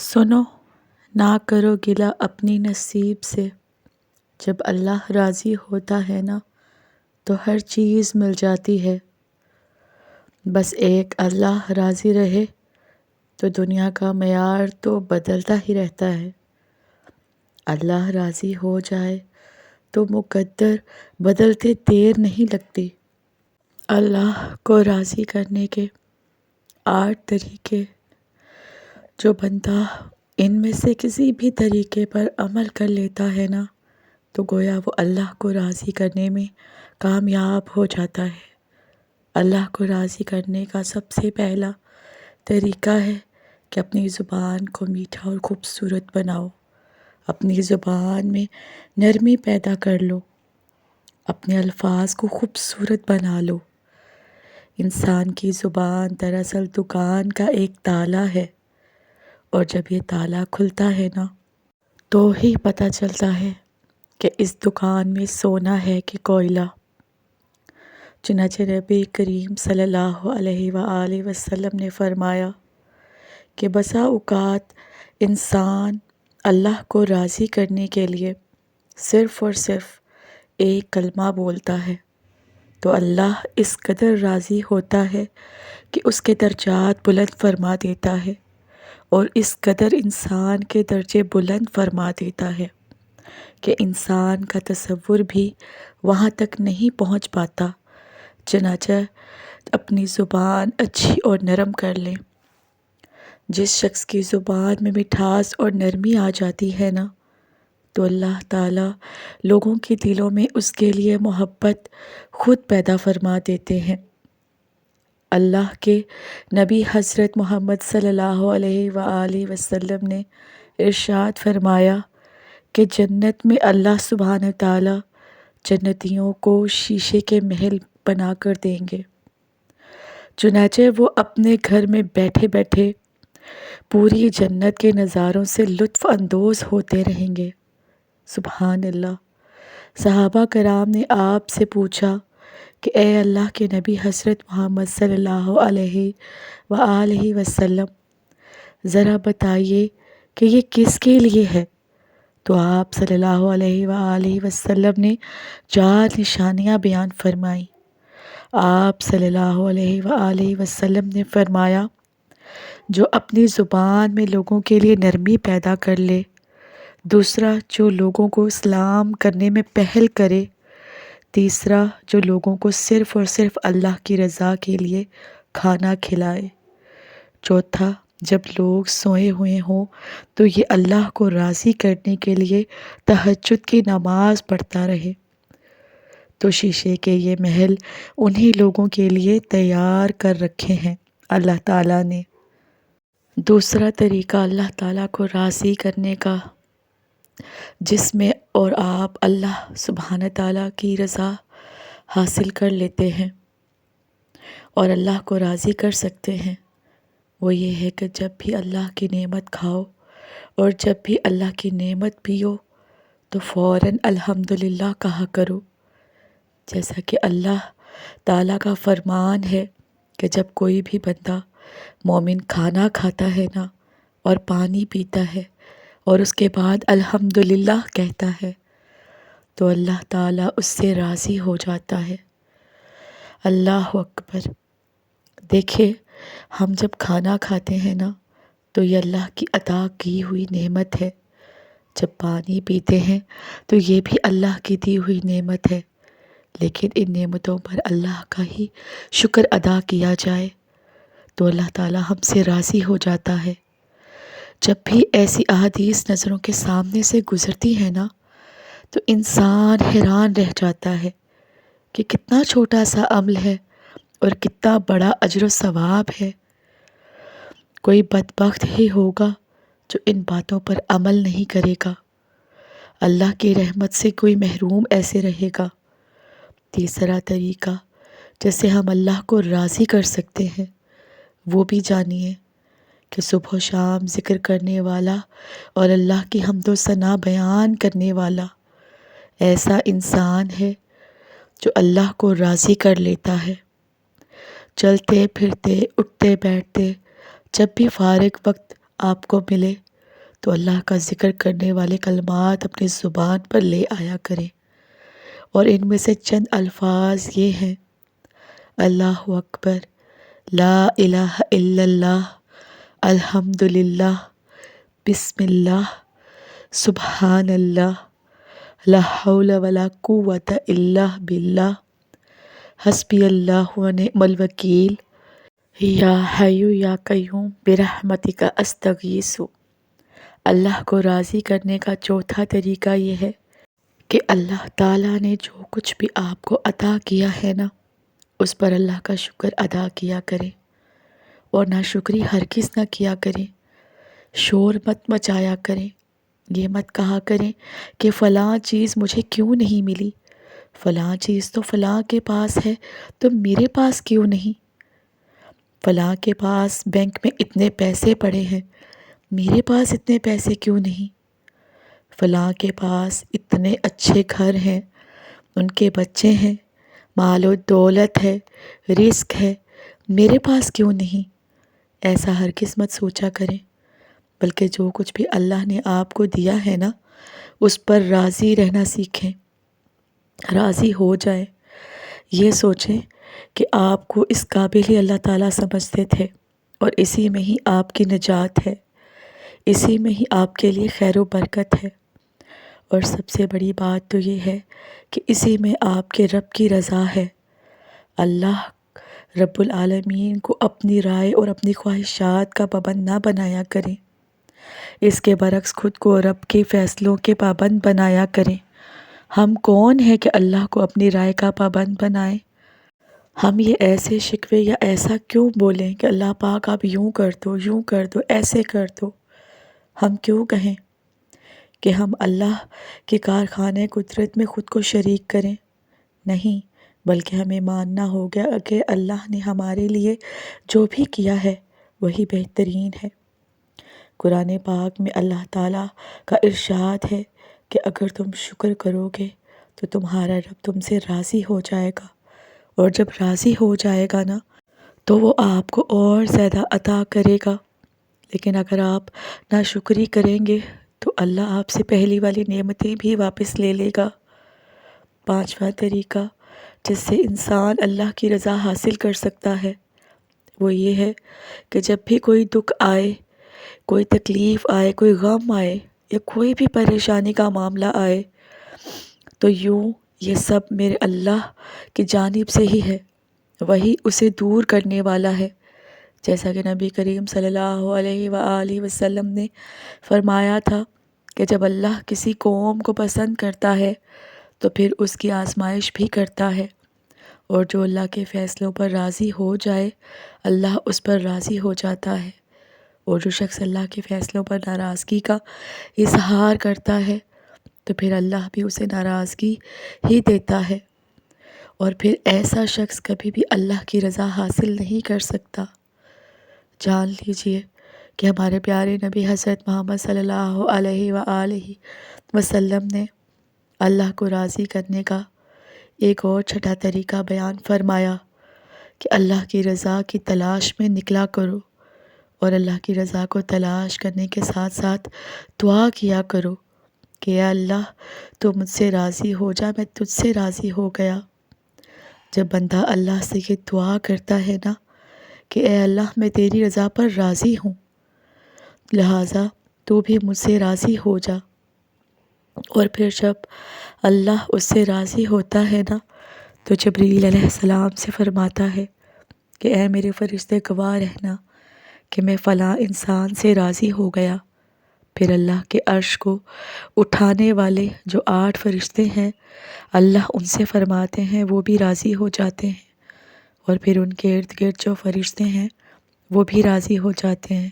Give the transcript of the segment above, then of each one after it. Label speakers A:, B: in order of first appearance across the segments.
A: سنو، نہ کرو گلہ اپنی نصیب سے، جب اللہ راضی ہوتا ہے نا تو ہر چیز مل جاتی ہے۔ بس ایک اللہ راضی رہے تو دنیا کا معیار تو بدلتا ہی رہتا ہے۔ اللہ راضی ہو جائے تو مقدر بدلتے دیر نہیں لگتی۔ اللہ کو راضی کرنے کے 8 طریقے، جو بندہ ان میں سے کسی بھی طریقے پر عمل کر لیتا ہے نا تو گویا وہ اللہ کو راضی کرنے میں کامیاب ہو جاتا ہے۔ اللہ کو راضی کرنے کا سب سے پہلا طریقہ ہے کہ اپنی زبان کو میٹھا اور خوبصورت بناؤ۔ اپنی زبان میں نرمی پیدا کر لو، اپنے الفاظ کو خوبصورت بنا لو۔ انسان کی زبان دراصل دکان کا ایک تالا ہے، اور جب یہ تالا کھلتا ہے نا تو ہی پتہ چلتا ہے کہ اس دکان میں سونا ہے کہ کوئلہ۔ چنانچہ نبی کریم صلی اللہ علیہ وآلہ وسلم نے فرمایا کہ بسا اوقات انسان اللہ کو راضی کرنے کے لیے صرف اور صرف ایک کلمہ بولتا ہے تو اللہ اس قدر راضی ہوتا ہے کہ اس کے درجات بلند فرما دیتا ہے، اور اس قدر انسان کے درجے بلند فرما دیتا ہے کہ انسان کا تصور بھی وہاں تک نہیں پہنچ پاتا۔ چنانچہ اپنی زبان اچھی اور نرم کر لیں۔ جس شخص کی زبان میں مٹھاس اور نرمی آ جاتی ہے نا تو اللہ تعالیٰ لوگوں کے دلوں میں اس کے لیے محبت خود پیدا فرما دیتے ہیں۔ اللہ کے نبی حضرت محمد صلی اللہ علیہ وآلہ وسلم نے ارشاد فرمایا کہ جنت میں اللہ سبحانہ تعالیٰ جنتیوں کو شیشے کے محل بنا کر دیں گے، چنانچہ وہ اپنے گھر میں بیٹھے بیٹھے پوری جنت کے نظاروں سے لطف اندوز ہوتے رہیں گے۔ سبحان اللہ۔ صحابہ کرام نے آپ سے پوچھا کہ اے اللہ کے نبی حضرت محمد صلی اللہ علیہ وآلہ وسلم، ذرا بتائیے کہ یہ کس کے لیے ہے؟ تو آپ صلی اللہ علیہ وآلہ وسلم نے 4 نشانیاں بیان فرمائیں۔ آپ صلی اللہ علیہ وآلہ وسلم نے فرمایا، جو اپنی زبان میں لوگوں کے لیے نرمی پیدا کر لے۔ دوسرا، جو لوگوں کو اسلام کرنے میں پہل کرے۔ تیسرا، جو لوگوں کو صرف اور صرف اللہ کی رضا کے لیے کھانا کھلائے۔ چوتھا، جب لوگ سوئے ہوئے ہوں تو یہ اللہ کو راضی کرنے کے لیے تہجد کی نماز پڑھتا رہے۔ تو شیشے کے یہ محل انہی لوگوں کے لیے تیار کر رکھے ہیں اللہ تعالیٰ نے۔ دوسرا طریقہ اللہ تعالیٰ کو راضی کرنے کا، جس میں اور آپ اللہ سبحانہ تعالیٰ کی رضا حاصل کر لیتے ہیں اور اللہ کو راضی کر سکتے ہیں، وہ یہ ہے کہ جب بھی اللہ کی نعمت کھاؤ اور جب بھی اللہ کی نعمت پیو تو فوراً الحمدللہ کہا کرو۔ جیسا کہ اللہ تعالیٰ کا فرمان ہے کہ جب کوئی بھی بندہ مومن کھانا کھاتا ہے نا اور پانی پیتا ہے اور اس کے بعد الحمدللہ کہتا ہے تو اللہ تعالیٰ اس سے راضی ہو جاتا ہے۔ اللہ اکبر۔ دیکھیں، ہم جب کھانا کھاتے ہیں نا تو یہ اللہ کی عطا کی ہوئی نعمت ہے۔ جب پانی پیتے ہیں تو یہ بھی اللہ کی دی ہوئی نعمت ہے، لیکن ان نعمتوں پر اللہ کا ہی شکر ادا کیا جائے تو اللہ تعالیٰ ہم سے راضی ہو جاتا ہے۔ جب بھی ایسی احادیث نظروں کے سامنے سے گزرتی ہے نا تو انسان حیران رہ جاتا ہے کہ کتنا چھوٹا سا عمل ہے اور کتنا بڑا اجر و ثواب ہے۔ کوئی بدبخت ہی ہوگا جو ان باتوں پر عمل نہیں کرے گا۔ اللہ کی رحمت سے کوئی محروم ایسے رہے گا۔ تیسرا طریقہ جیسے ہم اللہ کو راضی کر سکتے ہیں وہ بھی جانیے کہ صبح و شام ذکر کرنے والا اور اللہ کی حمد و ثنا بیان کرنے والا ایسا انسان ہے جو اللہ کو راضی کر لیتا ہے۔ چلتے پھرتے، اٹھتے بیٹھتے، جب بھی فارغ وقت آپ کو ملے تو اللہ کا ذکر کرنے والے کلمات اپنی زبان پر لے آیا کریں، اور ان میں سے چند الفاظ یہ ہیں: اللہ اکبر، لا الہ الا اللہ، الحمدللہ، بسم اللہ، سبحان اللہ، لا حول ولا قوۃ الا باللہ، حسبی اللہ ونعم الوکیل، یا حی یا قیوم برحمتک استغیث۔ اللہ کو راضی کرنے کا چوتھا طریقہ یہ ہے کہ اللہ تعالیٰ نے جو کچھ بھی آپ کو عطا کیا ہے نا، اس پر اللہ کا شکر ادا کیا کریں، اور ناشکری ہرگز نہ کیا کریں۔ شور مت مچایا کریں، یہ مت کہا کریں کہ فلاں چیز مجھے کیوں نہیں ملی، فلاں چیز تو فلاں کے پاس ہے تو میرے پاس کیوں نہیں، فلاں کے پاس بینک میں اتنے پیسے پڑے ہیں، میرے پاس اتنے پیسے کیوں نہیں، فلاں کے پاس اتنے اچھے گھر ہیں، ان کے بچے ہیں، مال و دولت ہے، رزق ہے، میرے پاس کیوں نہیں۔ ایسا ہرگز مت سوچا کریں، بلکہ جو کچھ بھی اللہ نے آپ کو دیا ہے نا، اس پر راضی رہنا سیکھیں، راضی ہو جائیں۔ یہ سوچیں کہ آپ کو اس قابل ہی اللہ تعالیٰ سمجھتے تھے، اور اسی میں ہی آپ کی نجات ہے، اسی میں ہی آپ کے لیے خیر و برکت ہے، اور سب سے بڑی بات تو یہ ہے کہ اسی میں آپ کے رب کی رضا ہے۔ اللہ رب العالمین کو اپنی رائے اور اپنی خواہشات کا پابند نہ بنایا کریں، اس کے برعکس خود کو رب کے فیصلوں کے پابند بنایا کریں۔ ہم کون ہیں کہ اللہ کو اپنی رائے کا پابند بنائیں؟ ہم یہ ایسے شکوے یا ایسا کیوں بولیں کہ اللہ پاک آپ یوں کر دو، یوں کر دو، ایسے کر دو؟ ہم کیوں کہیں کہ ہم اللہ کے کارخانے قدرت میں خود کو شریک کریں؟ نہیں، بلکہ ہمیں ماننا ہوگا کہ اللہ نے ہمارے لیے جو بھی کیا ہے وہی بہترین ہے۔ قرآن پاک میں اللہ تعالیٰ کا ارشاد ہے کہ اگر تم شکر کرو گے تو تمہارا رب تم سے راضی ہو جائے گا، اور جب راضی ہو جائے گا نا تو وہ آپ کو اور زیادہ عطا کرے گا۔ لیکن اگر آپ ناشکری کریں گے تو اللہ آپ سے پہلی والی نعمتیں بھی واپس لے لے گا۔ پانچواں طریقہ جس سے انسان اللہ کی رضا حاصل کر سکتا ہے وہ یہ ہے کہ جب بھی کوئی دکھ آئے، کوئی تکلیف آئے، کوئی غم آئے، یا کوئی بھی پریشانی کا معاملہ آئے، تو یوں یہ سب میرے اللہ کی جانب سے ہی ہے، وہی اسے دور کرنے والا ہے۔ جیسا کہ نبی کریم صلی اللہ علیہ وآلہ وسلم نے فرمایا تھا کہ جب اللہ کسی قوم کو پسند کرتا ہے تو پھر اس کی آزمائش بھی کرتا ہے، اور جو اللہ کے فیصلوں پر راضی ہو جائے اللہ اس پر راضی ہو جاتا ہے، اور جو شخص اللہ کے فیصلوں پر ناراضگی کا اظہار کرتا ہے تو پھر اللہ بھی اسے ناراضگی ہی دیتا ہے، اور پھر ایسا شخص کبھی بھی اللہ کی رضا حاصل نہیں کر سکتا۔ جان لیجئے کہ ہمارے پیارے نبی حضرت محمد صلی اللہ علیہ وآلہ وسلم نے اللہ کو راضی کرنے کا ایک اور چھٹا طریقہ بیان فرمایا کہ اللہ کی رضا کی تلاش میں نکلا کرو، اور اللہ کی رضا کو تلاش کرنے کے ساتھ ساتھ دعا کیا کرو کہ اے اللہ تو مجھ سے راضی ہو جا، میں تجھ سے راضی ہو گیا۔ جب بندہ اللہ سے یہ دعا کرتا ہے نا کہ اے اللہ میں تیری رضا پر راضی ہوں، لہٰذا تو بھی مجھ سے راضی ہو جا، اور پھر جب اللہ اس سے راضی ہوتا ہے نا تو جبریل علیہ السلام سے فرماتا ہے کہ اے میرے فرشتے گواہ رہنا کہ میں فلاں انسان سے راضی ہو گیا۔ پھر اللہ کے عرش کو اٹھانے والے جو 8 فرشتے ہیں اللہ ان سے فرماتے ہیں وہ بھی راضی ہو جاتے ہیں، اور پھر ان کے ارد گرد جو فرشتے ہیں وہ بھی راضی ہو جاتے ہیں،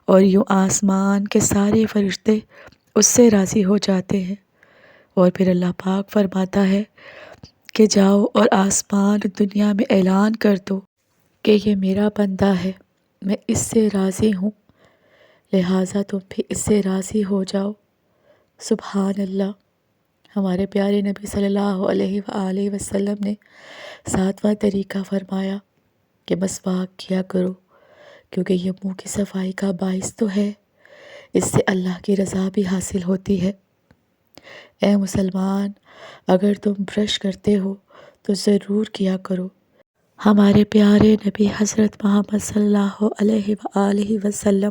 A: اور یوں آسمان کے سارے فرشتے اس سے راضی ہو جاتے ہیں، اور پھر اللہ پاک فرماتا ہے کہ جاؤ اور آسمان دنیا میں اعلان کر دو کہ یہ میرا بندہ ہے، میں اس سے راضی ہوں، لہٰذا تم بھی اس سے راضی ہو جاؤ۔ سبحان اللہ۔ ہمارے پیارے نبی صلی اللہ علیہ وآلہ وسلم نے 7واں طریقہ فرمایا کہ مسواک کیا کرو، کیونکہ یہ منہ کی صفائی کا باعث تو ہے۔ اس سے اللہ کی رضا بھی حاصل ہوتی ہے۔ اے مسلمان، اگر تم برش کرتے ہو تو ضرور کیا کرو۔ ہمارے پیارے نبی حضرت محمد صلی اللہ علیہ وآلہ وسلم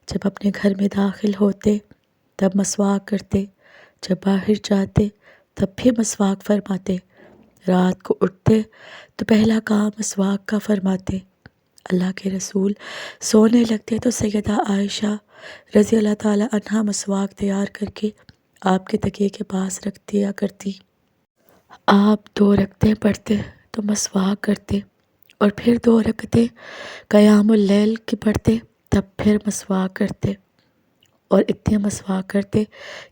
A: جب اپنے گھر میں داخل ہوتے تب مسواک کرتے، جب باہر جاتے تب بھی مسواک فرماتے، رات کو اٹھتے تو پہلا کام مسواک کا فرماتے۔ اللہ کے رسول سونے لگتے تو سیدہ عائشہ رضی اللہ تعالی عنہا مسواک تیار کر کے آپ کے تکیے کے پاس رکھ دیا کرتی۔ آپ 2 رکعتیں پڑھتے تو مسواک کرتے اور پھر 2 رکعتیں قیام اللیل کی پڑھتے تب پھر مسواک کرتے، اور اتنے مسواک کرتے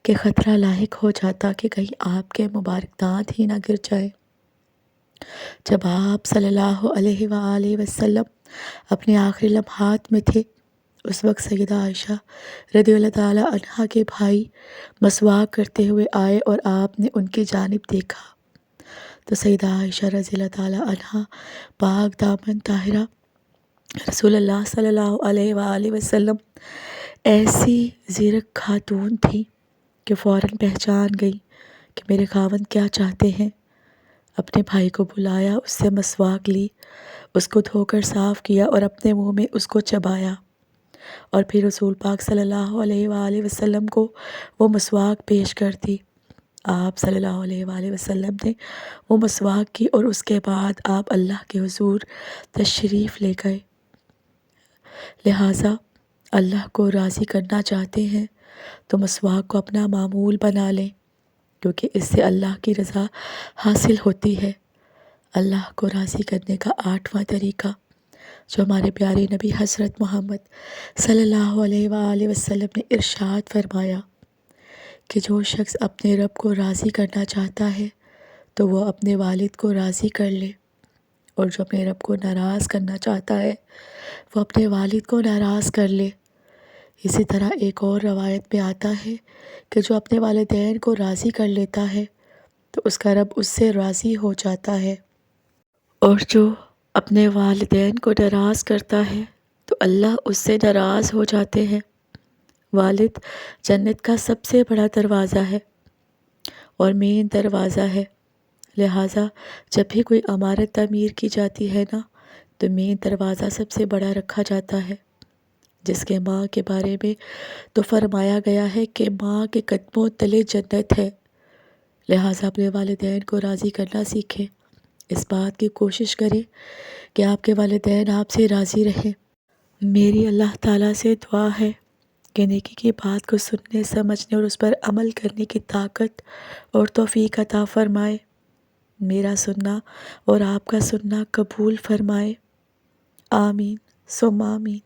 A: کہ خطرہ لاحق ہو جاتا کہ کہیں آپ کے مبارک دانت ہی نہ گر جائے۔ جب آپ صلی اللہ علیہ وآلہ وسلم اپنے آخری لمحات میں تھے، اس وقت سیدہ عائشہ رضی اللہ تعالی عنہا کے بھائی مسواک کرتے ہوئے آئے اور آپ نے ان کی جانب دیکھا تو سیدہ عائشہ رضی اللہ تعالی عنہا پاک دامن طاہرہ رسول اللہ صلی اللہ علیہ وآلہ وسلم ایسی زیرک خاتون تھی کہ فوراً پہچان گئی کہ میرے خاوند کیا چاہتے ہیں۔ اپنے بھائی کو بلایا، اس سے مسواک لی، اس کو دھو کر صاف کیا اور اپنے منہ میں اس کو چبایا، اور پھر رسول پاک صلی اللہ علیہ وآلہ وسلم کو وہ مسواک پیش کر دی۔ آپ صلی اللہ علیہ وآلہ وسلم نے وہ مسواک کی اور اس کے بعد آپ اللہ کے حضور تشریف لے گئے۔ لہٰذا اللہ کو راضی کرنا چاہتے ہیں تو مسواک کو اپنا معمول بنا لیں، کیونکہ اس سے اللہ کی رضا حاصل ہوتی ہے۔ اللہ کو راضی کرنے کا 8واں طریقہ جو ہمارے پیارے نبی حضرت محمد صلی اللہ علیہ وآلہ وسلم نے ارشاد فرمایا کہ جو شخص اپنے رب کو راضی کرنا چاہتا ہے تو وہ اپنے والد کو راضی کر لے، اور جو اپنے رب کو ناراض کرنا چاہتا ہے وہ اپنے والد کو ناراض کر لے۔ اسی طرح ایک اور روایت میں آتا ہے کہ جو اپنے والدین کو راضی کر لیتا ہے تو اس کا رب اس سے راضی ہو جاتا ہے، اور جو اپنے والدین کو ناراض کرتا ہے تو اللہ اس سے ناراض ہو جاتے ہیں۔ والد جنت کا سب سے بڑا دروازہ ہے اور مین دروازہ ہے، لہٰذا جب بھی کوئی عمارت تعمیر کی جاتی ہے نا تو مین دروازہ سب سے بڑا رکھا جاتا ہے، جس کے ماں کے بارے میں تو فرمایا گیا ہے کہ ماں کے قدموں تلے جنت ہے۔ لہٰذا اپنے والدین کو راضی کرنا سیکھیں، اس بات کی کوشش کریں کہ آپ کے والدین آپ سے راضی رہیں۔ میری اللہ تعالیٰ سے دعا ہے کہ نیکی کی بات کو سننے، سمجھنے اور اس پر عمل کرنے کی طاقت اور توفیق عطا فرمائے۔ میرا سننا اور آپ کا سننا قبول فرمائے، آمین ثم آمین۔